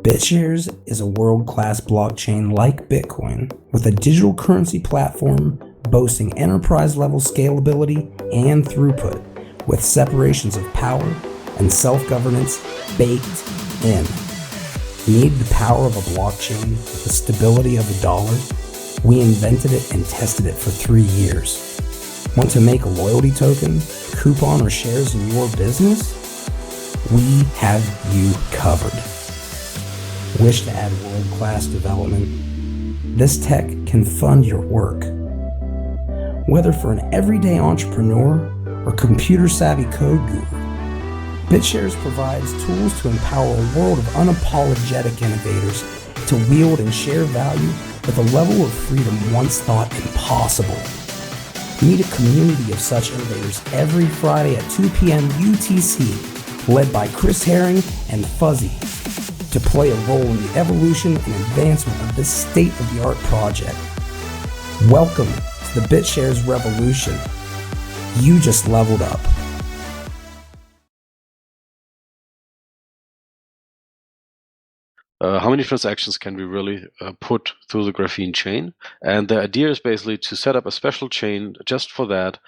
BitShares is a world-class blockchain like Bitcoin with a digital currency platform boasting enterprise-level scalability and throughput with separations of power and self-governance baked in. Need the power of a blockchain with the stability of a dollar? We invented it and tested it for 3 years. Want to make a loyalty token, coupon, or shares in your business? We have you covered. Wish to add world-class development? This tech can fund your work. Whether for an everyday entrepreneur or computer-savvy code guru, BitShares provides tools to empower a world of unapologetic innovators to wield and share value with a level of freedom once thought impossible. Meet a community of such innovators every Friday at 2 p.m. UTC, led by Chris Herring and Fuzzy, to play a role in the evolution and advancement of this state-of-the-art project. Welcome to the BitShares revolution. You just leveled up. How many transactions can we really put through the graphene chain? And the idea is basically to set up a special chain just for that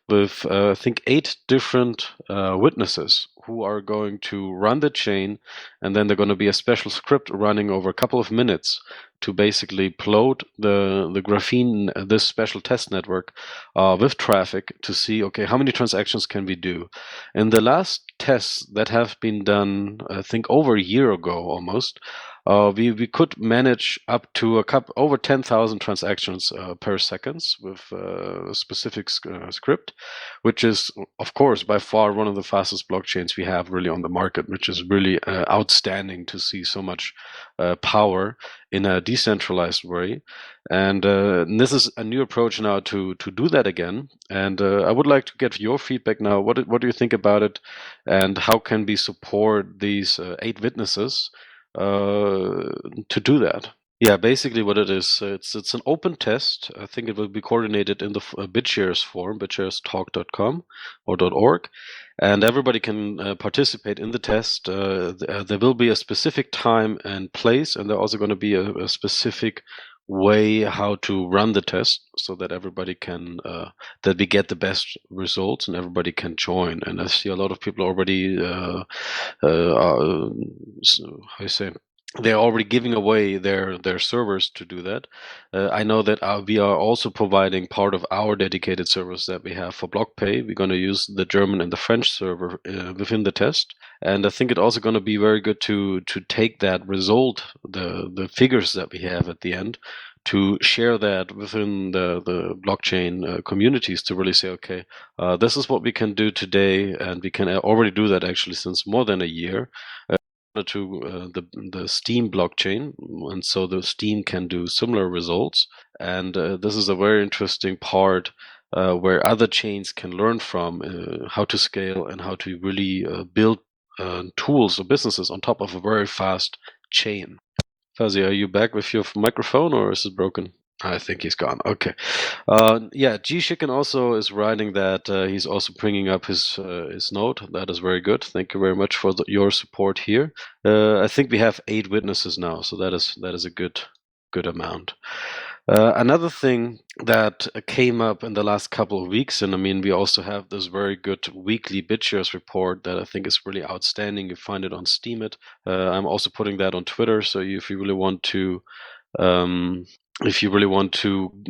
with, I think, 8 different witnesses who are going to run the chain, and then they're going to be a special script running over a couple of minutes to basically plot the graphene, this special test network with traffic to see, okay, how many transactions can we do? In the last tests that have been done, I think over a year ago almost, we could manage up to over 10,000 transactions per second with a specific script, which is, of course, by far one of the fastest blockchains we have really on the market, which is really outstanding to see so much power in a decentralized way. And this is a new approach now to do that again. And I would like to get your feedback now. What do you think about it? And how can we support these 8 witnesses to do that? Yeah, basically what it is, it's an open test. I think it will be coordinated in the BitShares forum, bitsharestalk.com or .org, and everybody can participate in the test. There will be a specific time and place, and there's also going to be a specific way how to run the test so that everybody can that we get the best results and everybody can join. And I see a lot of people already they're already giving away their servers to do that. I know that we are also providing part of our dedicated servers that we have for BlockPay. We're going to use the German and the French server within the test. And I think it's also going to be very good to take that result, the figures that we have at the end, to share that within the blockchain communities to really say, okay, this is what we can do today, and we can already do that actually since more than a year. To the Steam blockchain, and so the Steam can do similar results. And this is a very interesting part where other chains can learn from how to scale and how to really build tools or businesses on top of a very fast chain. Fuzzy, are you back with your microphone, or is it broken? I think he's gone. Okay. Yeah, G-Chicken also is writing that he's also bringing up his note. That is very good. Thank you very much for your support here. I think we have 8 witnesses now, so that is a good amount. Another thing that came up in the last couple of weeks, and I mean, we also have this very good weekly BitShares report that I think is really outstanding. You find it on Steemit. I'm also putting that on Twitter, so if you really want to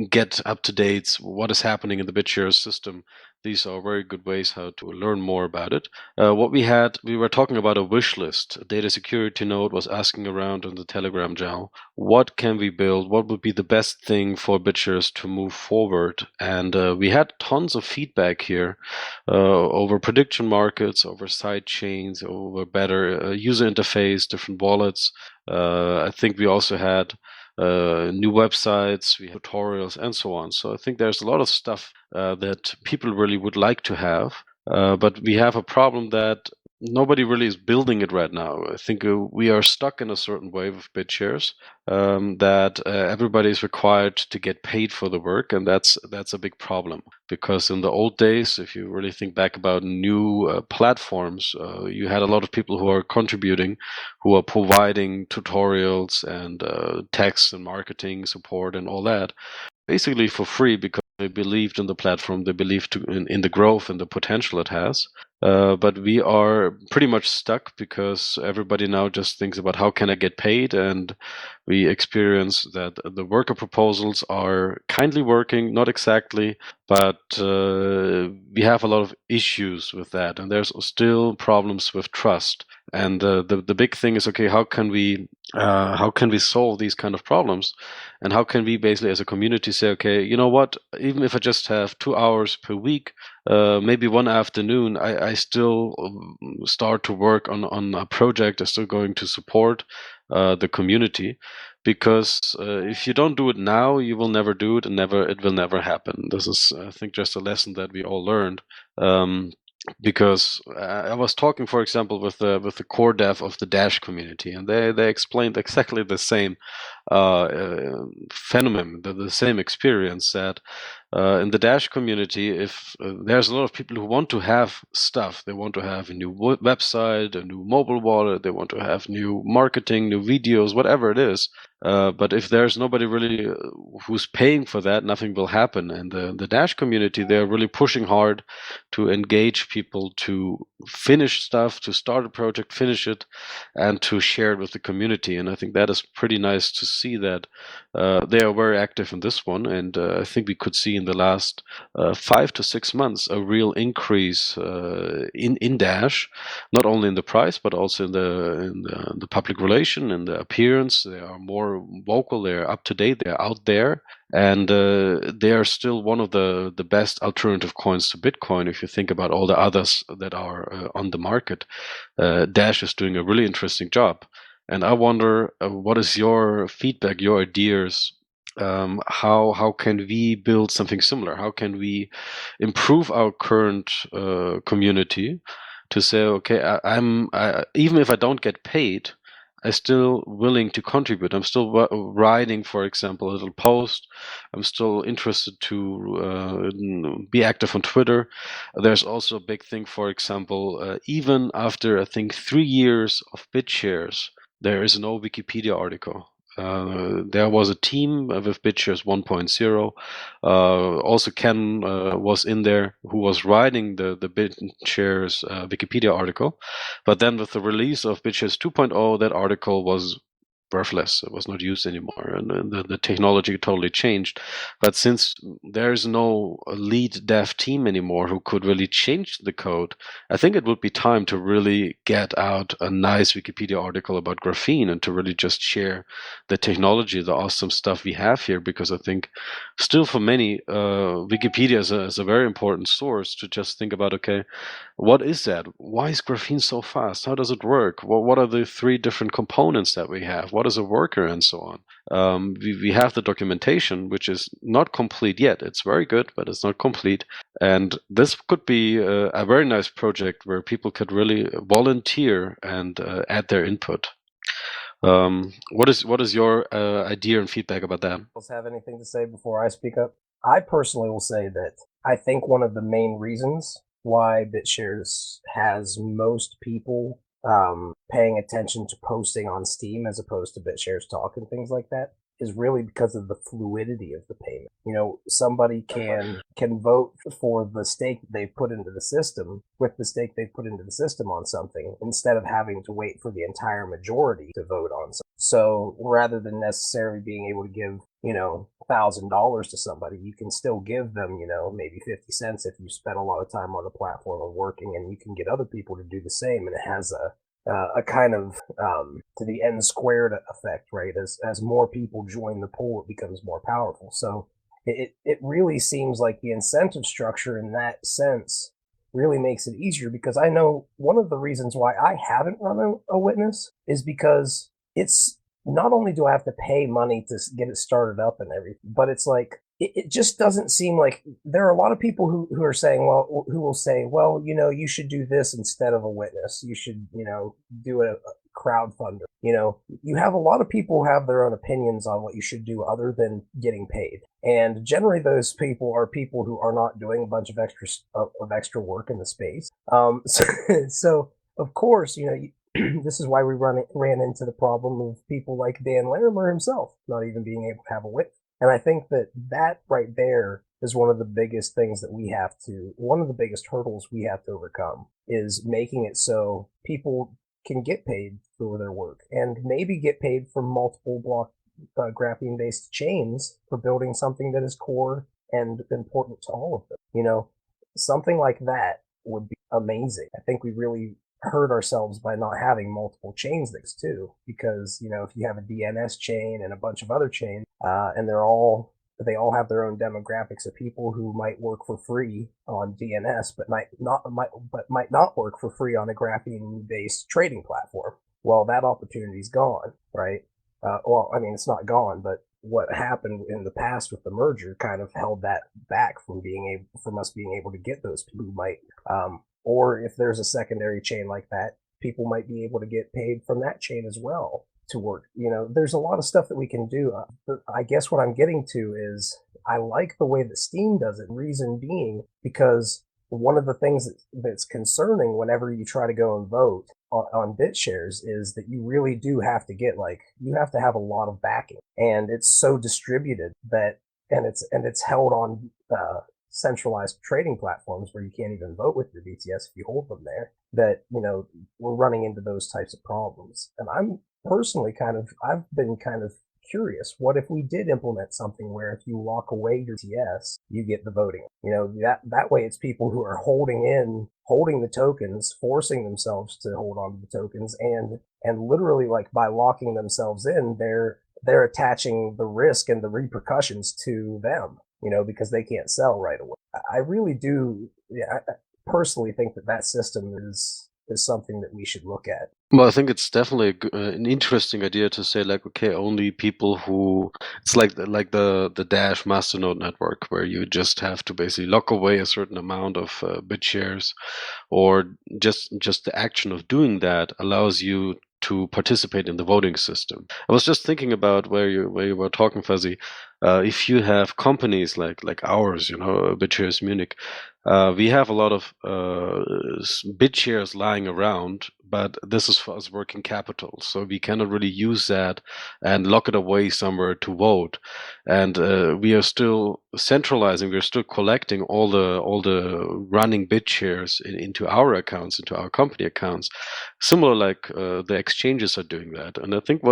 get up to date what is happening in the BitShares system, these are very good ways how to learn more about it. We were talking about a wish list. A data security node was asking around in the Telegram channel, what can we build? What would be the best thing for BitShares to move forward? And we had tons of feedback here over prediction markets, over side chains, over better user interface, different wallets. I think we also had new websites, we have tutorials, and so on. So I think there's a lot of stuff that people really would like to have, but we have a problem that nobody really is building it right now. I think we are stuck in a certain way with BitShares, that everybody is required to get paid for the work, and that's a big problem. Because in the old days, if you really think back about new platforms, you had a lot of people who are contributing, who are providing tutorials and text and marketing support and all that, basically for free, because they believed in the platform, they believed in the growth and the potential it has. But we are pretty much stuck because everybody now just thinks about how can I get paid, and we experience that the worker proposals are kindly working, not exactly, but we have a lot of issues with that, and there's still problems with trust. And the big thing is, okay, how can we solve these kind of problems, and how can we basically as a community say, okay, you know what, even if I just have 2 hours per week, maybe one afternoon, I still start to work on a project. I'm still going to support the community, because if you don't do it now, you will never do it, and it will never happen. This is, I think, just a lesson that we all learned. Because I was talking, for example, with the core dev of the Dash community, and they explained exactly the same phenomenon, the same experience, that in the Dash community, if there's a lot of people who want to have stuff, they want to have a new website, a new mobile wallet, they want to have new marketing, new videos, whatever it is. But if there's nobody really who's paying for that, nothing will happen. And the Dash community, they're really pushing hard to engage people to finish stuff, to start a project, finish it, and to share it with the community. And I think that is pretty nice to see that they are very active in this one. And I think we could see in the last 5 to 6 months a real increase in Dash, not only in the price but also in the public relation and the appearance. They are more vocal, they're up to date, they're out there, and they are still one of the best alternative coins to Bitcoin. If you think about all the others that are on the market, Dash is doing a really interesting job. And I wonder, what is your feedback, your ideas? How can we build something similar? How can we improve our current community to say, okay, even if I don't get paid, I'm still willing to contribute. I'm still writing, for example, a little post. I'm still interested to be active on Twitter. There's also a big thing, for example, even after I think 3 years of BitShares, there is no Wikipedia article. There was a team with BitShares 1.0. Also, Ken was in there, who was writing the BitShares Wikipedia article. But then with the release of BitShares 2.0, that article was worthless. It was not used anymore, and the technology totally changed. But since there's no lead dev team anymore who could really change the code, I think it would be time to really get out a nice Wikipedia article about graphene, and to really just share the technology, the awesome stuff we have here. Because I think still for many, Wikipedia is a very important source to just think about, okay, what is that? Why is graphene so fast? How does it work? What are the 3 different components that we have? What is a worker, and so on? We have the documentation, which is not complete yet. It's very good, but it's not complete. And this could be a very nice project where people could really volunteer and add their input. What is your idea and feedback about that? Have anything to say before I speak up? I personally will say that I think one of the main reasons why BitShares has most people paying attention to posting on Steam as opposed to BitShares Talk and things like that is really because of the fluidity of the payment. You know, somebody can vote for the stake they've put into the system with the stake they've put into the system on something, instead of having to wait for the entire majority to vote on something. So rather than necessarily being able to give, $1,000 to somebody, you can still give them, maybe 50 cents if you spend a lot of time on the platform and working, and you can get other people to do the same. And it has a kind of to the n squared effect, right? As more people join the pool, it becomes more powerful. So it really seems like the incentive structure in that sense really makes it easier, because I know one of the reasons why I haven't run a witness is because it's not only do I have to pay money to get it started up and everything, but it's like, it just doesn't seem like there are a lot of people who are saying, well, who will say, well, you should do this instead of a witness. You should, do a crowdfunder. You have a lot of people who have their own opinions on what you should do other than getting paid. And generally those people are people who are not doing a bunch of extra work in the space. So of course, this is why we ran into the problem of people like Dan Larimer himself not even being able to have a witness. And I think that right there is one of the biggest things that one of the biggest hurdles we have to overcome is making it so people can get paid for their work and maybe get paid for multiple block graphene-based chains for building something that is core and important to all of them. Something like that would be amazing. I think we really hurt ourselves by not having multiple chains things too, because if you have a DNS chain and a bunch of other chains, and they all have their own demographics of people who might work for free on DNS, but might not work for free on a graphene-based trading platform. Well, that opportunity's gone, right? It's not gone, but what happened in the past with the merger kind of held that back from us being able to get those people who might. Or if there's a secondary chain like that, people might be able to get paid from that chain as well to work. There's a lot of stuff that we can do. I guess what I'm getting to is I like the way that Steam does it, reason being because one of the things that's concerning whenever you try to go and vote on BitShares is that you really do have to you have to have a lot of backing, and it's so distributed and it's held on centralized trading platforms where you can't even vote with your BTS if you hold them there, that we're running into those types of problems. And I'm personally I've been kind of curious, what if we did implement something where if you lock away your BTS, you get the voting? That way it's people who are holding the tokens, forcing themselves to hold on to the tokens, and literally by locking themselves in, they're attaching the risk and the repercussions to them, because they can't sell right away. I really do. Yeah, I personally think that system is something that we should look at. Well, I think it's definitely an interesting idea to say okay, only people who it's like the Dash masternode network where you just have to basically lock away a certain amount of BitShares, or just the action of doing that allows you to participate in the voting system. I was just thinking about where you were talking, Fuzzy. If you have companies like ours, BitShares Munich, we have a lot of BitShares lying around, but this is for us working capital, so we cannot really use that and lock it away somewhere to vote. And we are still centralizing. We're still collecting all the running BitShares into our accounts, into our company accounts, similar like the exchanges are doing that. And I think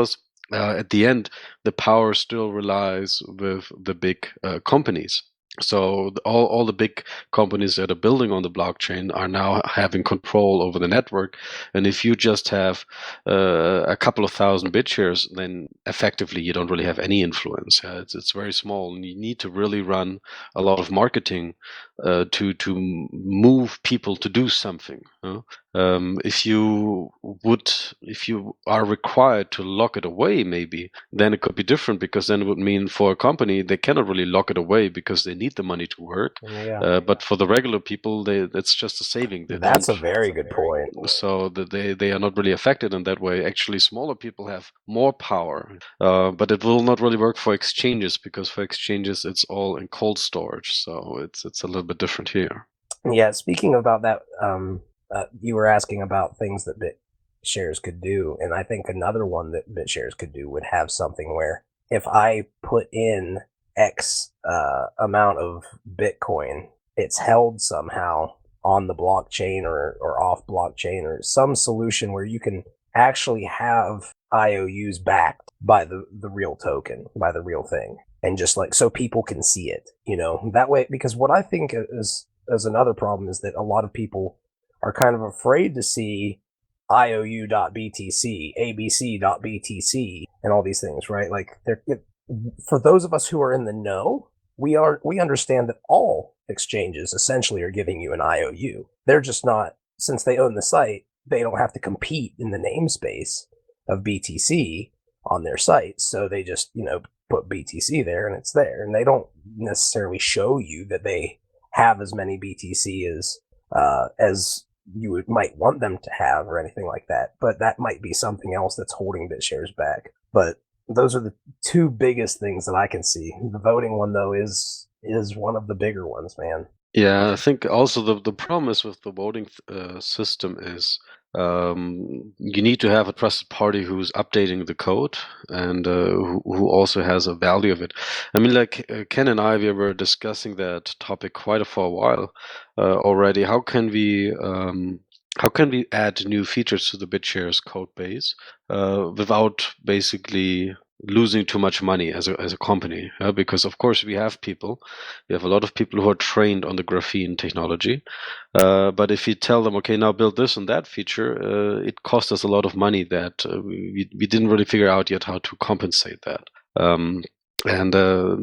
at the end, the power still relies with the big companies. So all the big companies that are building on the blockchain are now having control over the network. And if you just have a couple of thousand BitShares, then effectively you don't really have any influence. It's very small, and you need to really run a lot of marketing to move people to do something. If you are required to lock it away, maybe then it could be different, because then it would mean for a company they cannot really lock it away because they need the money to work. Yeah. But for the regular people, that's just a saving. That's a very good point. So that they are not really affected in that way. Actually, smaller people have more power, but it will not really work for exchanges, because for exchanges it's all in cold storage. So it's a little bit different here. Yeah. Speaking about that, you were asking about things that BitShares could do, and I think another one that BitShares could do would have something where if I put in X amount of Bitcoin, it's held somehow on the blockchain or off blockchain, or some solution where you can actually have IOUs backed by the real token, by the real thing, and just so people can see it, that way. Because what I think is another problem is that a lot of people are kind of afraid to see IOU.BTC, ABC.BTC, and all these things, right? For those of us who are in the know, we understand that all exchanges essentially are giving you an IOU. They're just not, since they own the site, they don't have to compete in the namespace of BTC on their site. So they just, put BTC there and it's there. And they don't necessarily show you that they have as many BTC as you might want them to have or anything like that. But that might be something else that's holding BitShares back. But those are the two biggest things that I can see. The voting one, though, is one of the bigger ones, man. Yeah, I think also the problem is with the voting system is you need to have a trusted party who's updating the code and who also has a value of it. I mean, like Ken and I, we were discussing that topic for a while already. How can we add new features to the BitShares code base without basically losing too much money as a company? Because of course we have a lot of people who are trained on the graphene technology, but if you tell them, okay, now build this and that feature, it costs us a lot of money that we didn't really figure out yet how to compensate that. And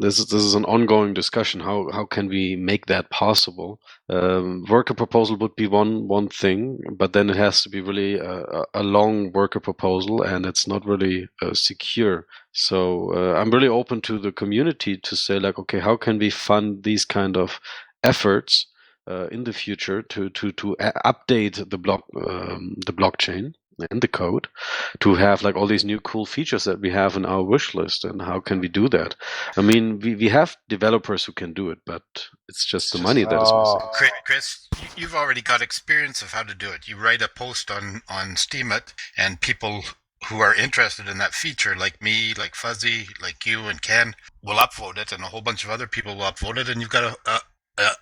this is an ongoing discussion. How can we make that possible? Worker proposal would be one thing, but then it has to be really a long worker proposal, and it's not really secure. So I'm really open to the community to say, like, okay, how can we fund these kind of efforts in the future to update the blockchain and the code to have like all these new cool features that we have in our wish list, and how can we do that? I mean, we have developers who can do it, but it's just the money that is missing. Chris, you've already got experience of how to do it. You write a post on Steemit, and people who are interested in that feature, like me, like Fuzzy, like you and Ken, will upvote it, and a whole bunch of other people will upvote it, and you've got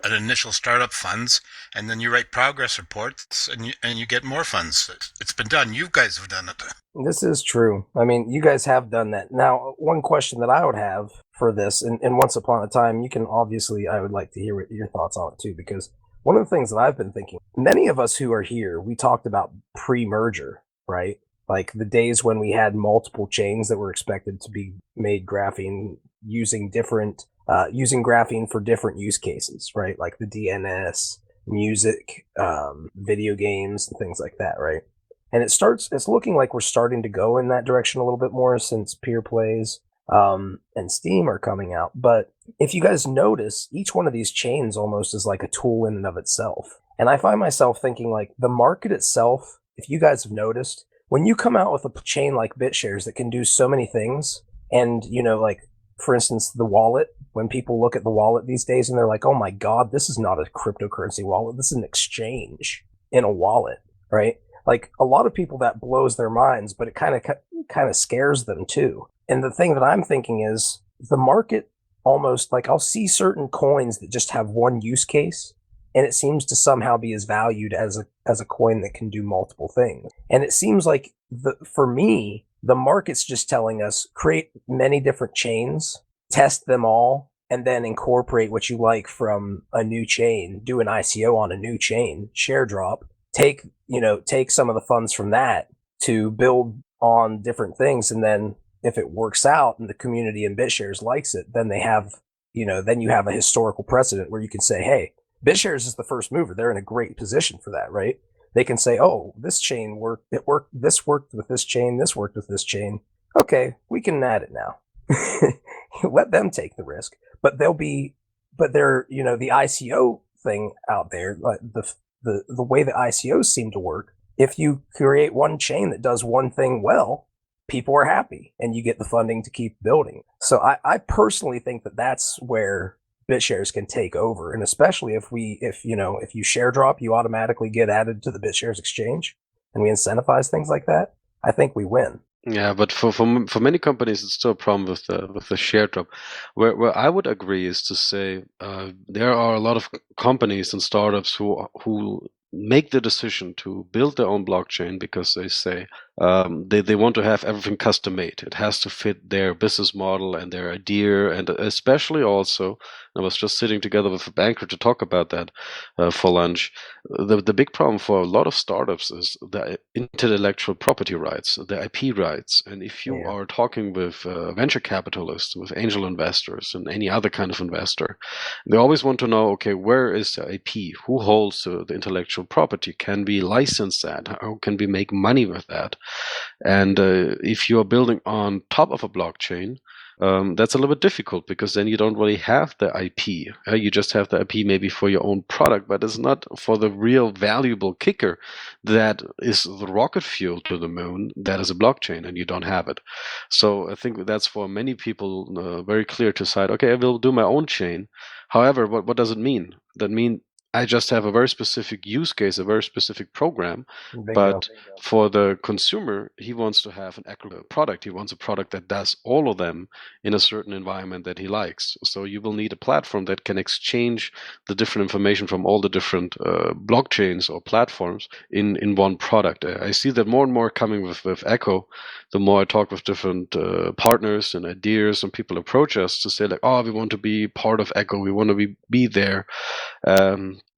an initial startup funds, and then you write progress reports, and you get more funds. It's been done. You guys have done it. This is true. I mean, you guys have done that. Now, one question that I would have for this, and once upon a time, you can obviously, I would like to hear your thoughts on it too, because one of the things that I've been thinking, many of us who are here, we talked about pre-merger, right? Like the days when we had multiple chains that were expected to be made graphene using graphene for different use cases, right? Like the DNS, music, video games, and things like that, right? And it's looking like we're starting to go in that direction a little bit more since peer plays and Steam are coming out. But if you guys notice, each one of these chains almost is like a tool in and of itself. And I find myself thinking, like, the market itself, if you guys have noticed, when you come out with a chain like BitShares that can do so many things, and, like, for instance, the wallet, when people look at the wallet these days and they're like, oh my God, this is not a cryptocurrency wallet. This is an exchange in a wallet, right? Like, a lot of people, that blows their minds, but it kind of scares them too. And the thing that I'm thinking is the market almost, like, I'll see certain coins that just have one use case, and it seems to somehow be as valued as a coin that can do multiple things. And it seems like, for me, the market's just telling us, create many different chains, test them all, and then incorporate what you like from a new chain, do an ICO on a new chain, share drop, take some of the funds from that to build on different things. And then if it works out and the community in BitShares likes it, then then you have a historical precedent where you can say, hey, BitShares is the first mover. They're in a great position for that, right? They can say, oh, this chain worked. It worked. This worked with this chain. This worked with this chain. Okay, we can add it now. Let them take the risk. But they're, the ICO thing out there, like the way that ICOs seem to work, if you create one chain that does one thing well, people are happy and you get the funding to keep building. So I personally think that that's where BitShares can take over, and especially if you share drop, you automatically get added to the BitShares exchange, and we incentivize things like that. I think we win. Yeah, but for many companies, it's still a problem with the share drop. Where I would agree is to say there are a lot of companies and startups who make the decision to build their own blockchain because they say they want to have everything custom made. It has to fit their business model and their idea, and especially also, I was just sitting together with a banker to talk about that for lunch. The big problem for a lot of startups is the intellectual property rights, the IP rights. And if you are talking with venture capitalists, with angel investors, and any other kind of investor, they always want to know, okay, where is the IP? Who holds the intellectual property? Can we license that? How can we make money with that? And if you are building on top of a blockchain, that's a little bit difficult because then you don't really have the IP. You just have the IP maybe for your own product, but it's not for the real valuable kicker that is the rocket fuel to the moon. That is a blockchain, and you don't have it. So I think that's for many people very clear to decide, okay, I will do my own chain. However, what does it mean? That mean I just have a very specific use case, a very specific program, Bingo. but for the consumer, he wants to have an accurate product. He wants a product that does all of them in a certain environment that he likes. So you will need a platform that can exchange the different information from all the different blockchains or platforms in one product. I see that more and more coming with Echo. The more I talk with different partners and ideas, and people approach us to say like, oh, we want to be part of Echo. We want to be there.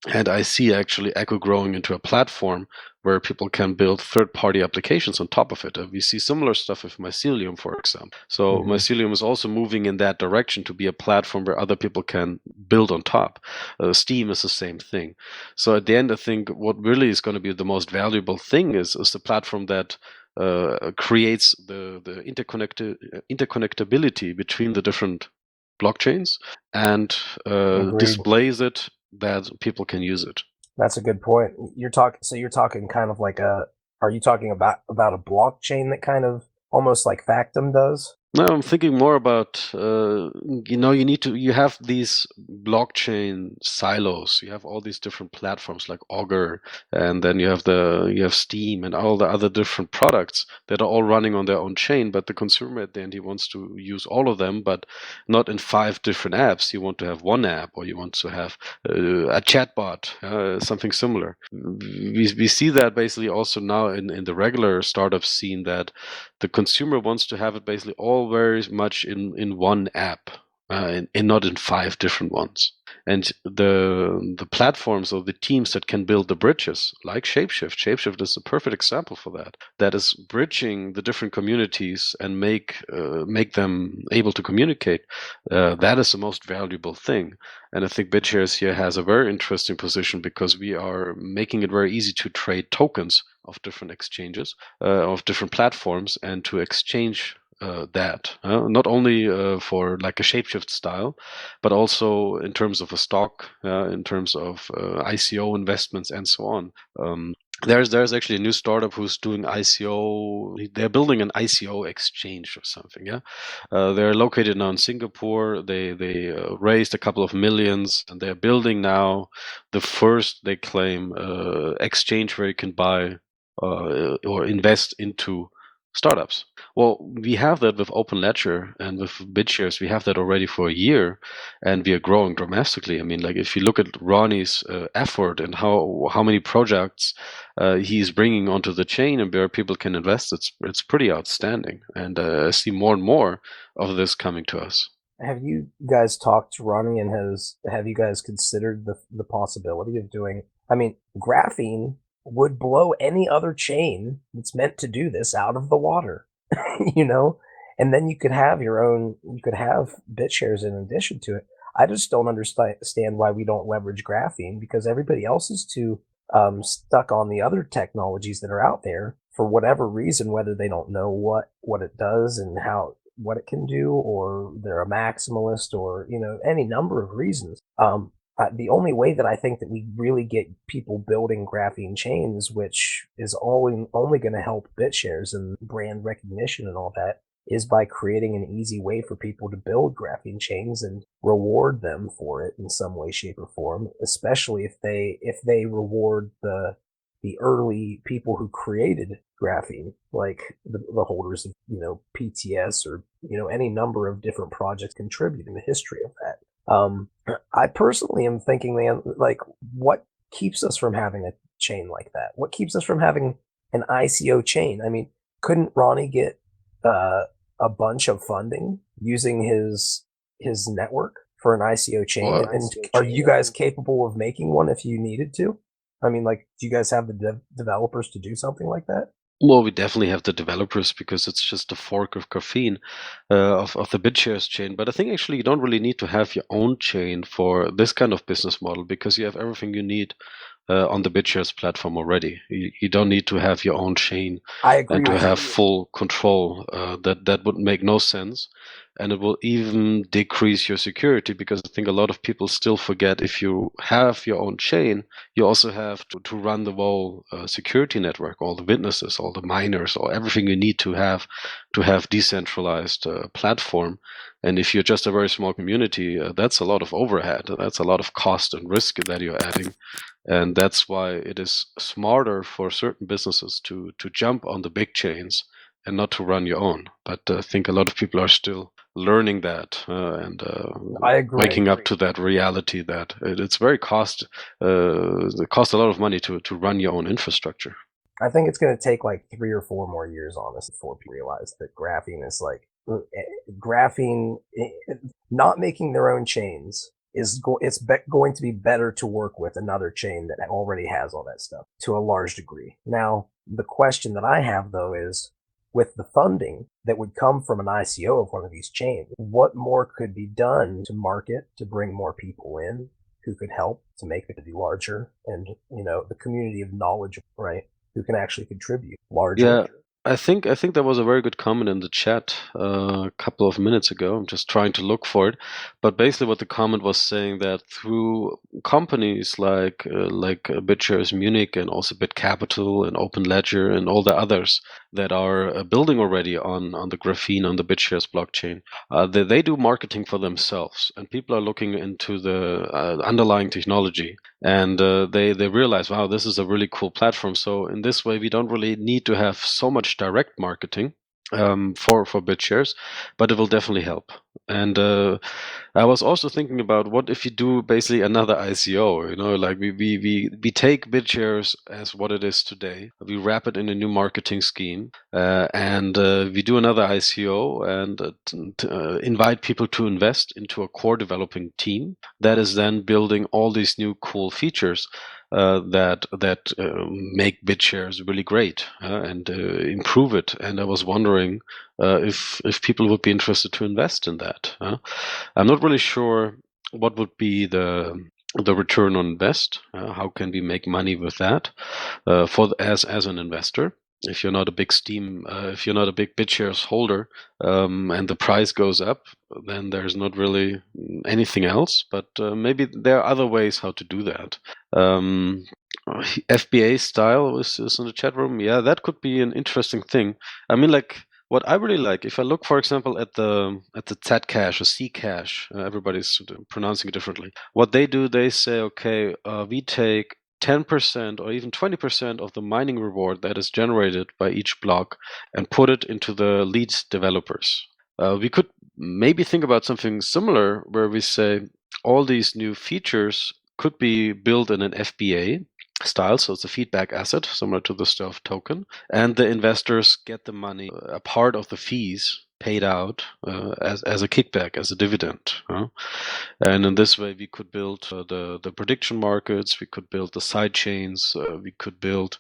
And I see actually Echo growing into a platform where people can build third-party applications on top of it. We see similar stuff with Mycelium, for example. So Mycelium is also moving in that direction to be a platform where other people can build on top. Steam is the same thing. So at the end, I think what really is going to be the most valuable thing is the platform that creates the interconnectability between the different blockchains and displays it that people can use it. That's a good point. You're talking kind of like are you talking about a blockchain that kind of almost like Factom does? No, I'm thinking more about, you have these blockchain silos. You have all these different platforms like Augur, and then you have Steam and all the other different products that are all running on their own chain. But the consumer at the end, he wants to use all of them, but not in 5 different apps. You want to have one app, or you want to have a chatbot, something similar. We see that basically also now in the regular startup scene, that the consumer wants to have it basically all very much in one app, and not in 5 different ones. And the platforms or the teams that can build the bridges, like Shapeshift is a perfect example for that. That is bridging the different communities and make them able to communicate. That is the most valuable thing. And I think BitShares here has a very interesting position because we are making it very easy to trade tokens of different exchanges, of different platforms, and to exchange that, not only for like a Shapeshift style, but also in terms of a stock, in terms of ICO investments, and so on. There's actually a new startup who's doing ICO. They're building an ICO exchange or something. Yeah, they're located now in Singapore. They raised a couple of millions, and they're building now the first, they claim, exchange where you can buy or invest into startups. Well, we have that with Open Ledger and with BitShares. We have that already for a year, and we are growing dramatically. I mean, like if you look at Ronnie's effort and how many projects he's bringing onto the chain and where people can invest, it's pretty outstanding. And I see more and more of this coming to us. Have you guys talked to Ronnie, and have you guys considered the possibility of doing? I mean, graphene would blow any other chain that's meant to do this out of the water, and then you could have BitShares in addition to it. I just don't understand why we don't leverage graphene, because everybody else is too stuck on the other technologies that are out there for whatever reason, whether they don't know what it does and what it can do, or they're a maximalist, or any number of reasons. The only way that I think that we really get people building graphene chains, which is only going to help BitShares and brand recognition and all that, is by creating an easy way for people to build graphene chains and reward them for it in some way, shape, or form, especially if they reward the early people who created graphene, like the holders of PTS, or any number of different projects contribute in the history of that. I personally am thinking, man, like, what keeps us from having a chain like that? What keeps us from having an ICO chain? I mean, couldn't Ronnie get a bunch of funding using his network for an ICO chain? Well, and are you guys capable of making one if you needed to? I mean, like, do you guys have the developers to do something like that? Well, we definitely have the developers because it's just a fork of graphene of the BitShares chain. But I think actually you don't really need to have your own chain for this kind of business model, because you have everything you need on the BitShares platform already. You don't need to have your own chain I agree and to with have you. full control. That would make no sense, and it will even decrease your security, because I think a lot of people still forget, if you have your own chain, you also have to run the whole security network, all the witnesses, all the miners, or everything you need to have decentralized platform. And if you're just a very small community, that's a lot of overhead. That's a lot of cost and risk that you're adding. And that's why it is smarter for certain businesses to jump on the big chains and not to run your own. But I think a lot of people are still learning that and I agree. waking up to that reality that it's very it costs a lot of money to run your own infrastructure. I think it's going to take like 3 or 4 more years, honestly, before people realize that graphene is like not making their own chains is going to be better to work with another chain that already has all that stuff to a large degree. Now, the question that I have though is, with the funding that would come from an ICO of one of these chains, what more could be done to market, to bring more people in who could help to make the community larger, and the community of knowledge, right? Who can actually contribute larger. Yeah, I think there was a very good comment in the chat a couple of minutes ago. I'm just trying to look for it, but basically what the comment was saying, that through companies like BitShares Munich and also BitCapital and Open Ledger and all the others that are building already on the Graphene, on the BitShares blockchain, they do marketing for themselves, and people are looking into the underlying technology, and they realize, wow, this is a really cool platform. So in this way, we don't really need to have so much direct marketing for BitShares, but it will definitely help. And I was also thinking about, what if you do basically another ICO? Like we take BitShares as what it is today, we wrap it in a new marketing scheme, and we do another ICO and invite people to invest into a core developing team that is then building all these new cool features that make BitShares really great and improve it. And I was wondering if people would be interested to invest in that. I'm not really sure what would be the return on invest. How can we make money with that as an investor? If you're not a big if you're not a big BitShares holder, and the price goes up, then there's not really anything else. But maybe there are other ways how to do that. FBA style is in the chat room. Yeah, that could be an interesting thing. I mean, like, what I really like, if I look, for example, at the Zcash or Zcash, everybody's pronouncing it differently. What they do, they say, okay, we take 10% or even 20% of the mining reward that is generated by each block and put it into the lead developers. We could maybe think about something similar, where we say all these new features could be built in an FBA style, so it's a feedback asset similar to the Stealth token, and the investors get the money, a part of the fees paid out as a kickback, as a dividend. And in this way, we could build the prediction markets, we could build the side chains, we could build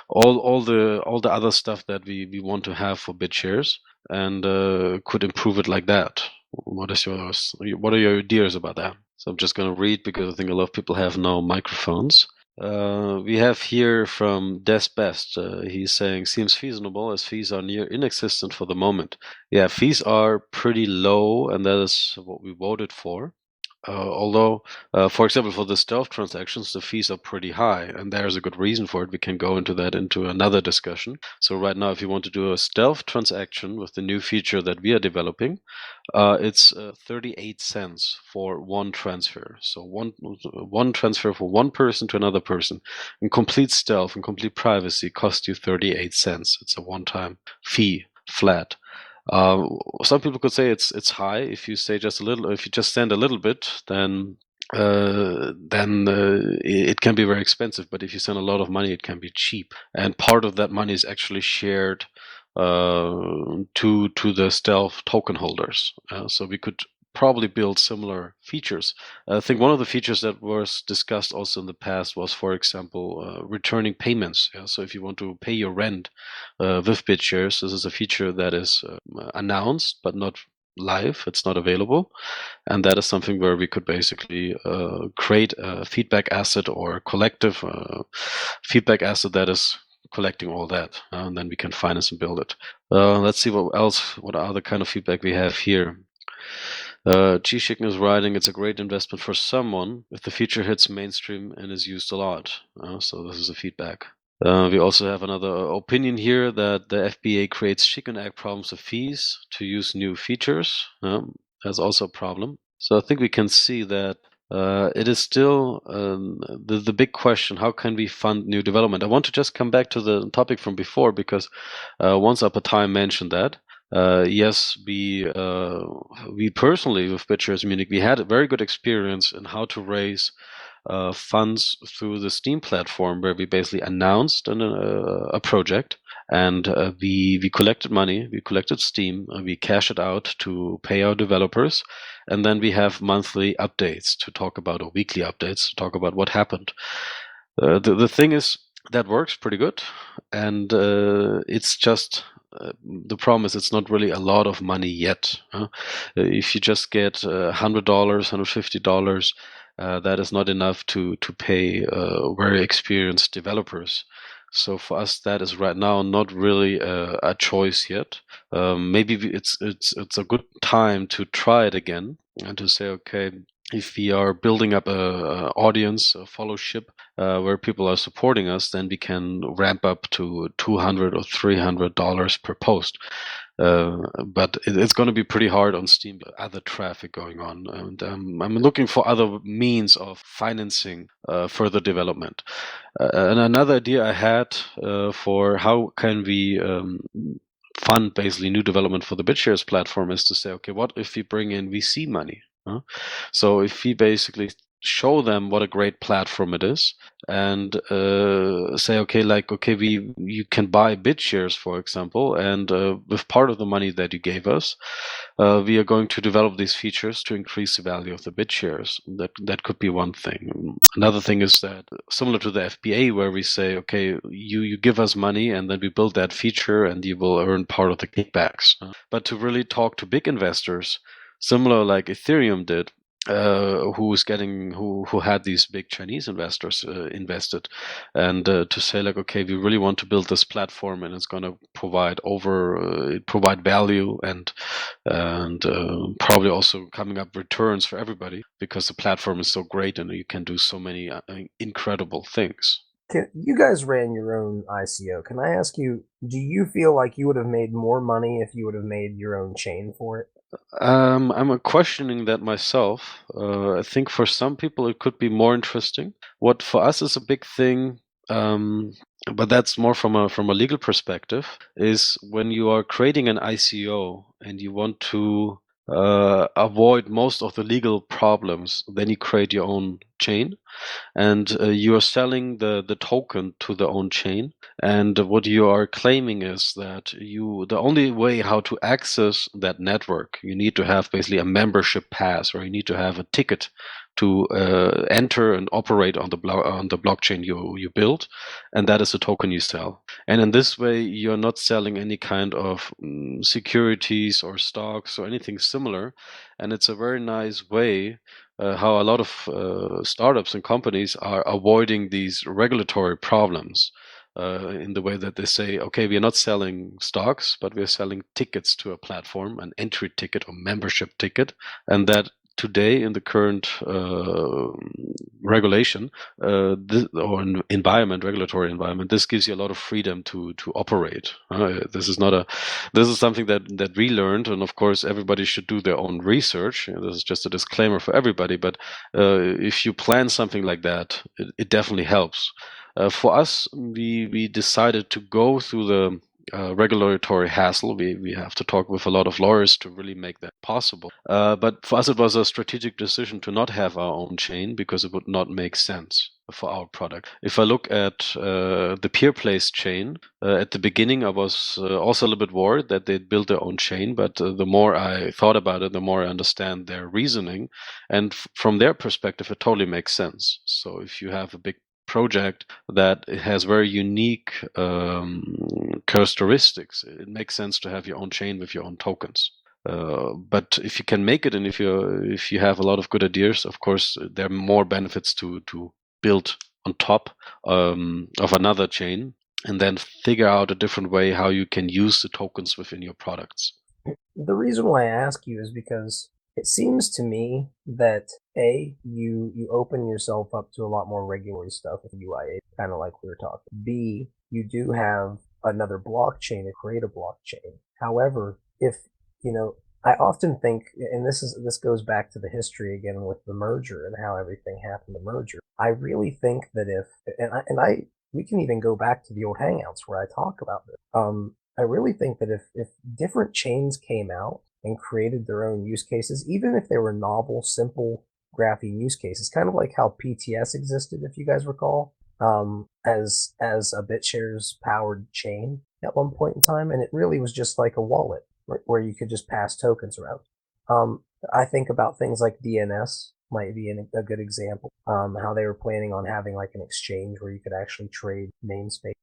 all the other stuff that we want to have for BitShares, and could improve it like that. What are your ideas about that? So I'm just going to read, because I think a lot of people have no microphones. We have here from Des Best. He's saying, seems feasible as fees are near inexistent for the moment. Yeah, fees are pretty low, and that is what we voted for. Although, for example, for the stealth transactions, the fees are pretty high, and there's a good reason for it. We can go into another discussion. So right now, if you want to do a stealth transaction with the new feature that we are developing, it's 38 cents for one transfer. So one transfer for one person to another person in complete stealth and complete privacy costs you 38 cents. It's a one-time fee, flat. Some people could say it's high. If you say just a little, if you just send a little bit, then it can be very expensive. But if you send a lot of money, it can be cheap. And part of that money is actually shared to the stealth token holders. So we could probably build similar features. I think one of the features that was discussed also in the past was, for example, returning payments. So if you want to pay your rent with BitShares, this is a feature that is announced but not live, it's not available. And that is something where we could basically create a feedback asset or collective feedback asset that is collecting all that, and then we can finance and build it. Let's see what other kind of feedback we have here. G-Chicken is writing, it's a great investment for someone if the feature hits mainstream and is used a lot. So this is a feedback. We also have another opinion here that the FBA creates chicken egg problems of fees to use new features. That's also a problem. So I think we can see that it is still the big question, how can we fund new development? I want to just come back to the topic from before, because once upon a time mentioned that. Yes, we personally with BitShares Munich, we had a very good experience in how to raise funds through the Steam platform, where we basically announced a project, and we collected money, we collected Steam, we cash it out to pay our developers, and then we have monthly updates to talk about, or weekly updates to talk about what happened. The thing is, that works pretty good, and it's just the problem is it's not really a lot of money yet. If you just get $100, $150, that is not enough to pay very experienced developers. So for us, that is right now not really a choice yet. Maybe it's a good time to try it again and to say, okay, if we are building up a audience, a followership, where people are supporting us, then we can ramp up to $200 or $300 per post. But it's going to be pretty hard on Steam, other traffic going on. And I'm looking for other means of financing further development. And another idea I had for how can we fund basically new development for the BitShares platform is to say, okay, what if we bring in VC money? So if we basically show them what a great platform it is, and say, okay, you can buy BitShares, for example, and with part of the money that you gave us, we are going to develop these features to increase the value of the BitShares. That could be one thing. Another thing is that, similar to the FBA, where we say, okay, you give us money and then we build that feature and you will earn part of the kickbacks. But to really talk to big investors, similar like Ethereum did, who had these big Chinese investors invested, and to say like, okay, we really want to build this platform and it's going to provide value and probably also coming up returns for everybody, because the platform is so great and you can do so many incredible things. You guys ran your own ICO. Can I ask you, do you feel like you would have made more money if you would have made your own chain for it? I'm questioning that myself. I think for some people it could be more interesting. What for us is a big thing, but that's more from a legal perspective, is when you are creating an ICO and you want to avoid most of the legal problems, then you create your own chain, and you are selling the token to the own chain. And what you are claiming is that the only way how to access that network, you need to have basically a membership pass, or you need to have a ticket to enter and operate on the blockchain you build, and that is the token you sell. And in this way, you're not selling any kind of securities or stocks or anything similar. And it's a very nice way how a lot of startups and companies are avoiding these regulatory problems. In the way that they say, okay, we are not selling stocks, but we are selling tickets to a platform, an entry ticket or membership ticket, and that today in the current regulation or regulatory environment, this gives you a lot of freedom to operate. This is something that we learned, and of course everybody should do their own research. This is just a disclaimer for everybody, but if you plan something like that, it definitely helps. For us, we decided to go through the regulatory hassle. We have to talk with a lot of lawyers to really make that possible. But for us, it was a strategic decision to not have our own chain, because it would not make sense for our product. If I look at the PeerPlace chain, at the beginning I was also a little bit worried that they'd build their own chain, but the more I thought about it, the more I understand their reasoning, and from their perspective it totally makes sense. So if you have a big project that has very unique characteristics, it makes sense to have your own chain with your own tokens. But if you can make it, and if you have a lot of good ideas, of course, there are more benefits to build on top of another chain, and then figure out a different way how you can use the tokens within your products. The reason why I ask you is because it seems to me that you open yourself up to a lot more regulatory stuff with UIA, kind of like we were talking. B, you do have another blockchain to create a blockchain. However, if I often think, and this goes back to the history again with the merger and how everything happened to merger. I really think that we can even go back to the old Hangouts where I talk about this. I really think that if different chains came out and created their own use cases, even if they were novel, simple graphene use cases, kind of like how PTS existed, if you guys recall, as a BitShares powered chain at one point in time, and it really was just like a wallet where you could just pass tokens around. I think about things like DNS might be a good example. How they were planning on having like an exchange where you could actually trade namespace.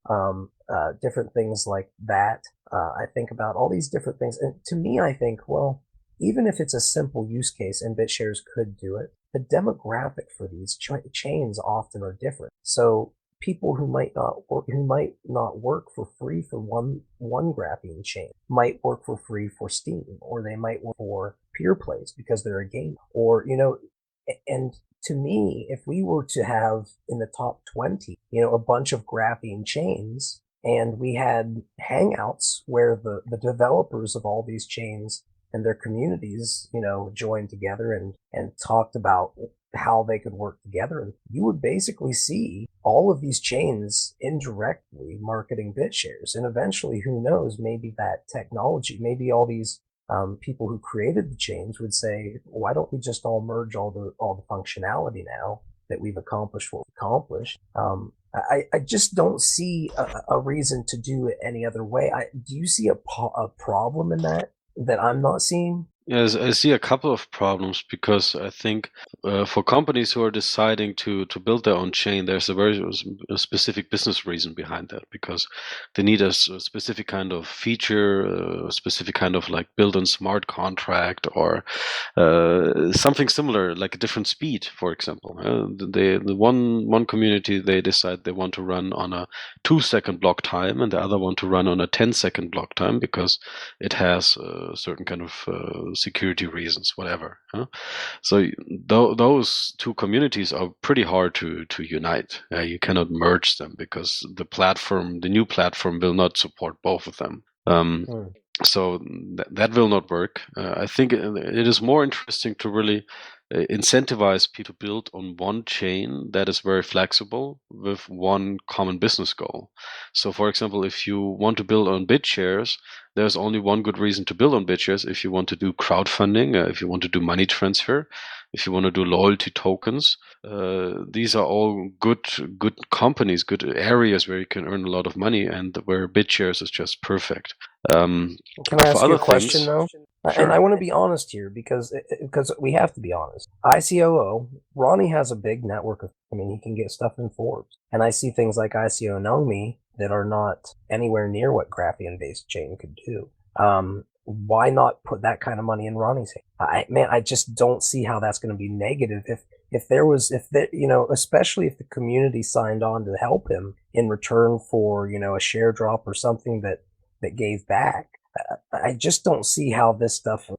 Different things like that. I think about all these different things, and to me, I think, well, even if it's a simple use case and BitShares could do it, the demographic for these chains often are different. So people who might not work for free for one graphene chain might work for free for Steam, or they might work for Peer Plays because they're a game, or and to me, if we were to have in the top 20, a bunch of graphene chains, and we had Hangouts where the developers of all these chains and their communities, joined together and talked about how they could work together, and you would basically see all of these chains indirectly marketing BitShares. And eventually, who knows, maybe that technology, maybe all these people who created the chains would say, why don't we just all merge all the functionality now that we've accomplished what we've accomplished? I just don't see a reason to do it any other way. Do you see a problem in that I'm not seeing? Yes, I see a couple of problems, because I think for companies who are deciding to build their own chain, there's a very specific business reason behind that, because they need a specific kind of feature, a specific kind of like built-in smart contract, or something similar, like a different speed, for example. The one community, they decide they want to run on a 2-second block time, and the other want to run on a 10-second block time, because it has a certain kind of security reasons, whatever. So those two communities are pretty hard to unite. You cannot merge them, because the new platform will not support both of them. So that will not work. I think it is more interesting to really incentivize people to build on one chain that is very flexible with one common business goal. So, for example, if you want to build on BitShares, there's only one good reason to build on BitShares: if you want to do crowdfunding, if you want to do money transfer, if you want to do loyalty tokens. These are all good companies, good areas where you can earn a lot of money, and where BitShares is just perfect. Can I ask you a question, though? Sure. And I want to be honest here, because we have to be honest. ICOO, Ronnie has a big network of, he can get stuff in Forbes. And I see things like ICO Nomi that are not anywhere near what Graphene-based chain could do. Why not put that kind of money in Ronnie's hand? I just don't see how that's going to be negative. Especially if the community signed on to help him in return for, a share drop or something that gave back. I just don't see how this stuff.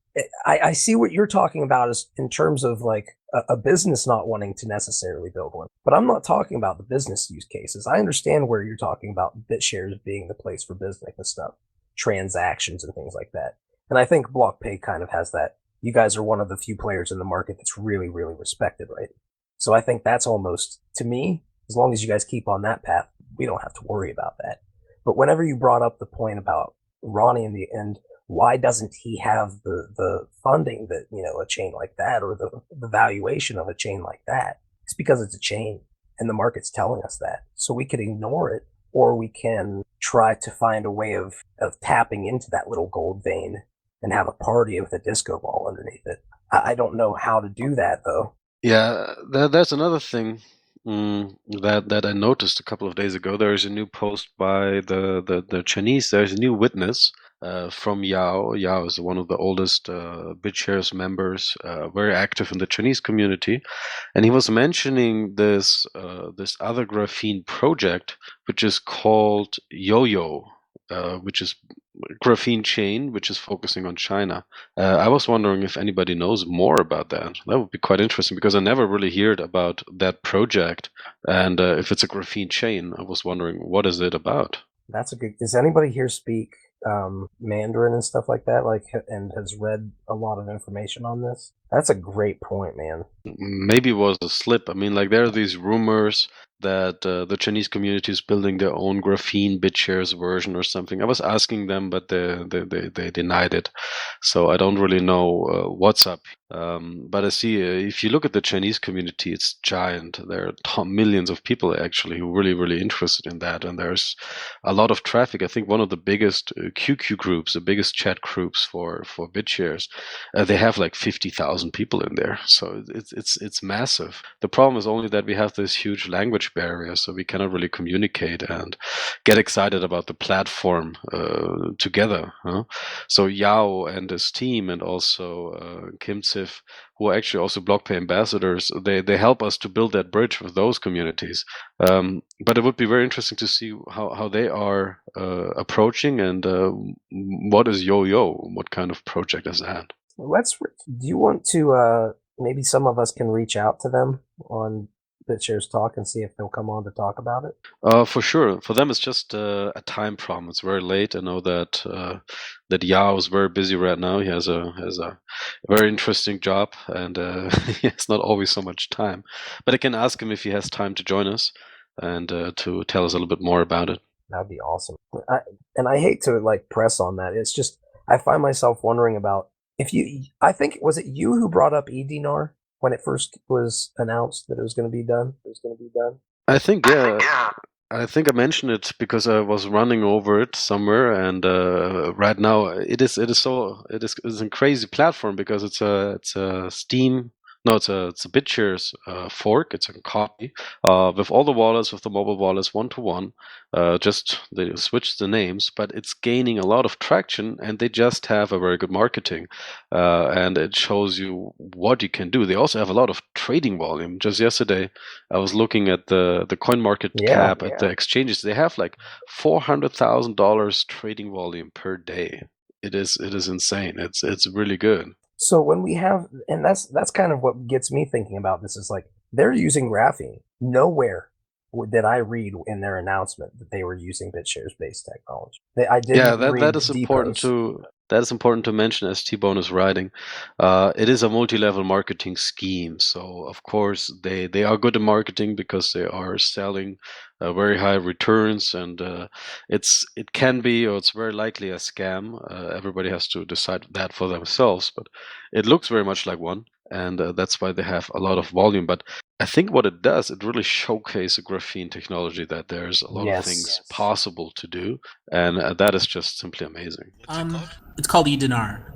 I see what you're talking about is in terms of like a business not wanting to necessarily build one, but I'm not talking about the business use cases. I understand where you're talking about BitShares being the place for business and stuff, transactions and things like that. And I think BlockPay kind of has that. You guys are one of the few players in the market that's really, really respected, right? So I think that's almost, to me, as long as you guys keep on that path, we don't have to worry about that. But whenever you brought up the point about Ronnie in the end, why doesn't he have the funding that, a chain like that, or the valuation of a chain like that? It's because it's a chain, and the market's telling us that. So we could ignore it, or we can try to find a way of tapping into that little gold vein and have a party with a disco ball underneath it. I don't know how to do that, though. Yeah, that's another thing that I noticed a couple of days ago. There is a new post by the Chinese. There's a new witness from Yao. Yao is one of the oldest BitShares members, very active in the Chinese community, and he was mentioning this other graphene project, which is called Yo-Yo, which is graphene chain, which is focusing on China. I was wondering if anybody knows more about that. That would be quite interesting because I never really heard about that project. And if it's a graphene chain, I was wondering, what is it about? That's a good. Does anybody here speak Mandarin and stuff like that? And has read a lot of information on this? That's a great point, man. Maybe it was a slip. I mean, like there are these rumors that the Chinese community is building their own graphene BitShares version or something. I was asking them, but they denied it. So I don't really know what's up. But I see if you look at the Chinese community, it's giant. There are millions of people actually who are really, really interested in that. And there's a lot of traffic. I think one of the biggest QQ groups, the biggest chat groups for BitShares, they have like 50,000 people in there. So it's massive. The problem is only that we have this huge language barrier, so we cannot really communicate and get excited about the platform together. Huh? So Yao and his team, and also Kim Sif, who are actually also BlockPay ambassadors, they help us to build that bridge with those communities. But it would be very interesting to see how they are approaching, and what is Yo-Yo? What kind of project is that? Do you want to, maybe some of us can reach out to them on BitShares Talk and see if they'll come on to talk about it? For sure. For them, it's just a time problem. It's very late. I know that that Yao is very busy right now. He has a very interesting job, and he has not always so much time. But I can ask him if he has time to join us and to tell us a little bit more about it. That'd be awesome. I hate to press on that. It's just I find myself wondering about I think, was it you who brought up eDinar when it first was announced that it was going to be done? I think, yeah. I think I mentioned it because I was running over it somewhere, and right now it is a crazy platform because it's a Steam. No, it's a BitShares fork. It's a copy with all the wallets, with the mobile wallets, one-to-one. Just they switched the names, but it's gaining a lot of traction, and they just have a very good marketing, and it shows you what you can do. They also have a lot of trading volume. Just yesterday, I was looking at the coin market cap at the exchanges. They have like $400,000 trading volume per day. It is insane. It's really good. So when we have, and that's kind of what gets me thinking about this, is they're using graphene. Nowhere did I read in their announcement that they were using BitShares based technology. That is important to That is important to mention, as T-Bone is writing. It is a multi-level marketing scheme. So, of course, they are good at marketing because they are selling very high returns, and it can be, or it's very likely, a scam. Everybody has to decide that for themselves, but it looks very much like one, and that's why they have a lot of volume. But I think what it does, it really showcases graphene technology, that there's a lot of things possible to do, and that is just simply amazing. It's called eDinar.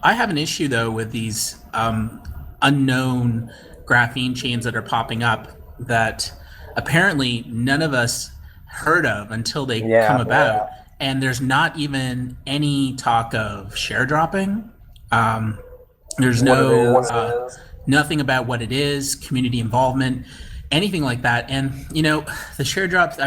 I have an issue, though, with these unknown graphene chains that are popping up that apparently none of us heard of until they come about. And there's not even any talk of share dropping. There's nothing about what it is, community involvement, anything like that. And, the share drops,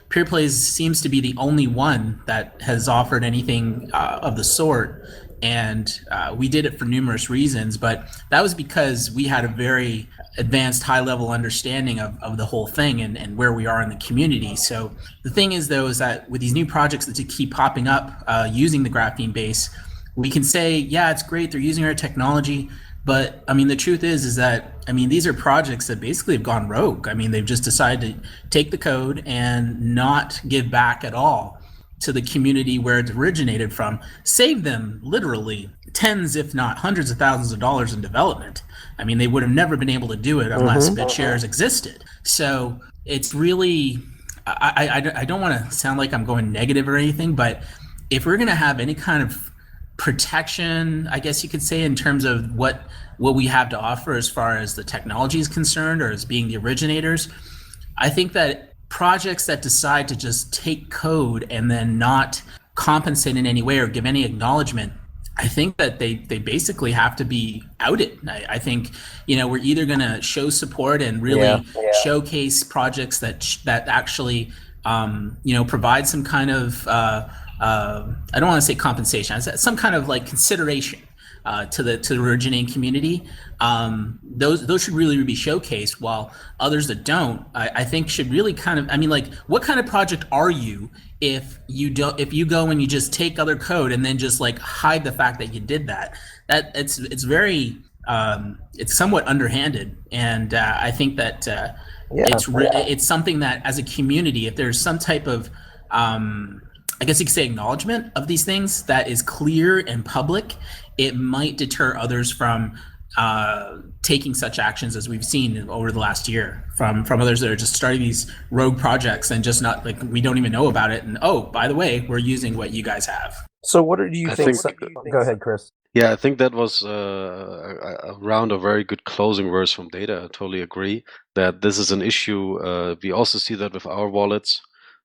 PurePlays seems to be the only one that has offered anything of the sort. And we did it for numerous reasons, but that was because we had a very advanced high-level understanding of the whole thing and where we are in the community. So the thing is, though, is that with these new projects that keep popping up using the graphene base, we can say, yeah, it's great, they're using our technology. But the truth is that these are projects that basically have gone rogue. They've just decided to take the code and not give back at all to the community where it originated from, save them literally tens, if not hundreds of thousands of dollars in development. They would have never been able to do it unless BitShares existed. So it's really, I don't want to sound like I'm going negative or anything, but if we're going to have any kind of protection, I guess you could say, in terms of what we have to offer as far as the technology is concerned, or as being the originators, I think that projects that decide to just take code and then not compensate in any way or give any acknowledgement, I think that they basically have to be outed. I think, we're either going to show support and really showcase projects that actually, provide some kind of, I don't want to say compensation, some kind of like consideration to the originating community. Those should really be showcased, while others that don't, I think should really kind of, what kind of project are you if you go and you just take other code and then just like hide the fact that you did that? It's very it's somewhat underhanded, and I think that it's something that as a community, if there's some type of I guess you could say acknowledgement of these things that is clear and public, it might deter others from taking such actions as we've seen over the last year from others that are just starting these rogue projects and just not, like, we don't even know about it. And oh, by the way, we're using what you guys have. So what do you think? Go ahead, Chris. Yeah, I think that was around a very good closing verse from Data. I totally agree that this is an issue. We also see that with our wallets.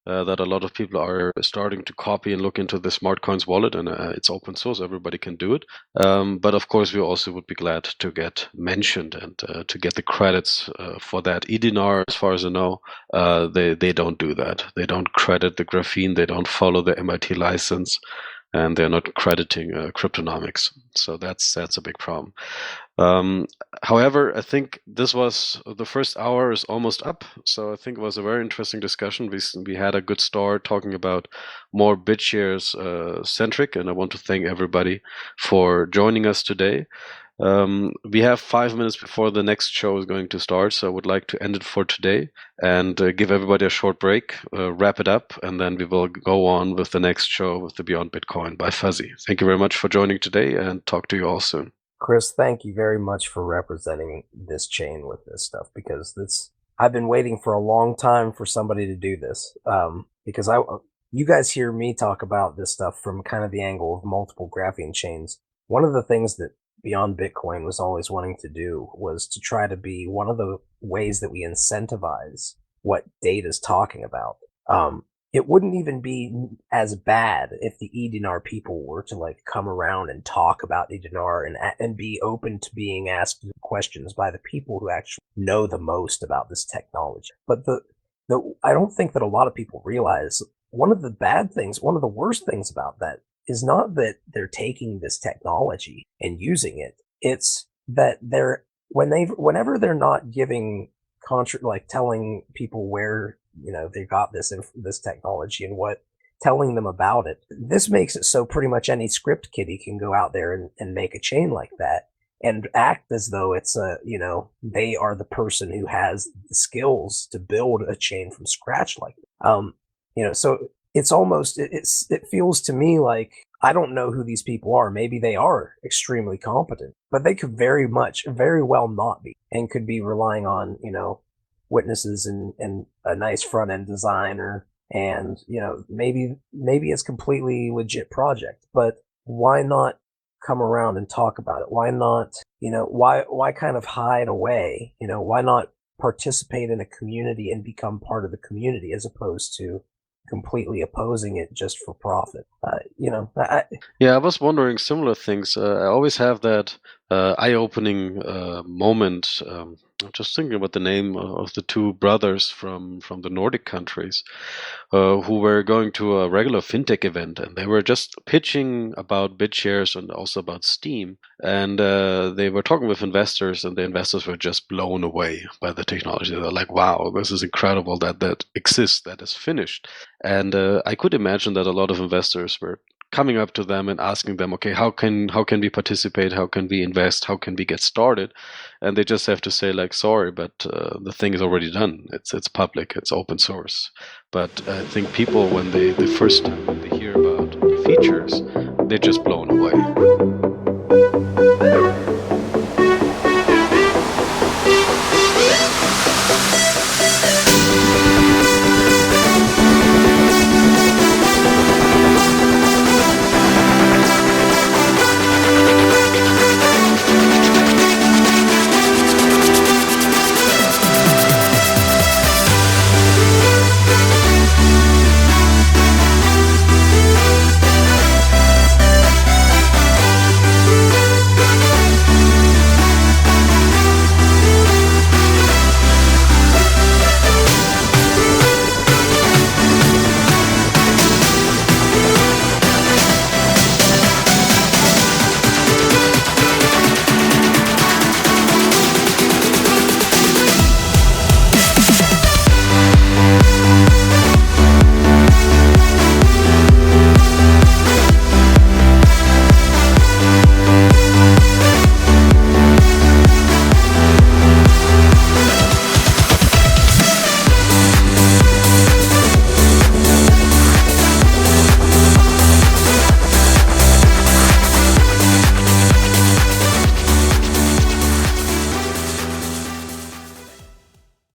That a lot of people are starting to copy and look into the SmartCoins wallet, and it's open source, everybody can do it. But of course, we also would be glad to get mentioned and to get the credits for that. eDinar, as far as I know, they don't do that. They don't credit the graphene, they don't follow the MIT license, and they're not crediting Cryptonomics. So that's a big problem. However, I think this was the first hour is almost up, so I think it was a very interesting discussion. We had a good start talking about more BitShares centric, and I want to thank everybody for joining us today. We have 5 minutes before the next show is going to start, so I would like to end it for today and give everybody a short break, wrap it up, and then we will go on with the next show with the Beyond Bitcoin by Fuzzy. Thank you very much for joining today, and talk to you all soon. Chris, thank you very much for representing this chain with this stuff, because I've been waiting for a long time for somebody to do this. Because you guys hear me talk about this stuff from kind of the angle of multiple graphene chains. One of the things that Beyond Bitcoin was always wanting to do was to try to be one of the ways that we incentivize what Data's talking about. It wouldn't even be as bad if the eDinar people were to like come around and talk about eDinar and be open to being asked questions by the people who actually know the most about this technology. But I don't think that a lot of people realize one of the worst things about that is not that they're taking this technology and using it. It's that whenever they're not giving telling people where they got this technology and telling them about it. This makes it so pretty much any script kiddie can go out there and make a chain like that and act as though it's they are the person who has the skills to build a chain from scratch like that. So it's almost, it feels to me like, I don't know who these people are. Maybe they are extremely competent, but they could very well not be, and could be relying on, witnesses and a nice front end designer, and maybe it's completely legit project. But why not come around and talk about it? Why not, why kind of hide away? Why not participate in a community and become part of the community as opposed to completely opposing it just for profit? I was wondering similar things. I always have that eye-opening moment. I'm just thinking about the name of the two brothers from the Nordic countries who were going to a regular fintech event, and they were just pitching about BitShares and also about Steem. And they were talking with investors, and the investors were just blown away by the technology. They're like, wow, this is incredible that exists, that is finished. And I could imagine that a lot of investors were coming up to them and asking them, okay, how can we participate? How can we invest? How can we get started? And they just have to say, like, sorry, but the thing is already done. It's public. It's open source. But I think people, when they first hear about the features, they're just blown away.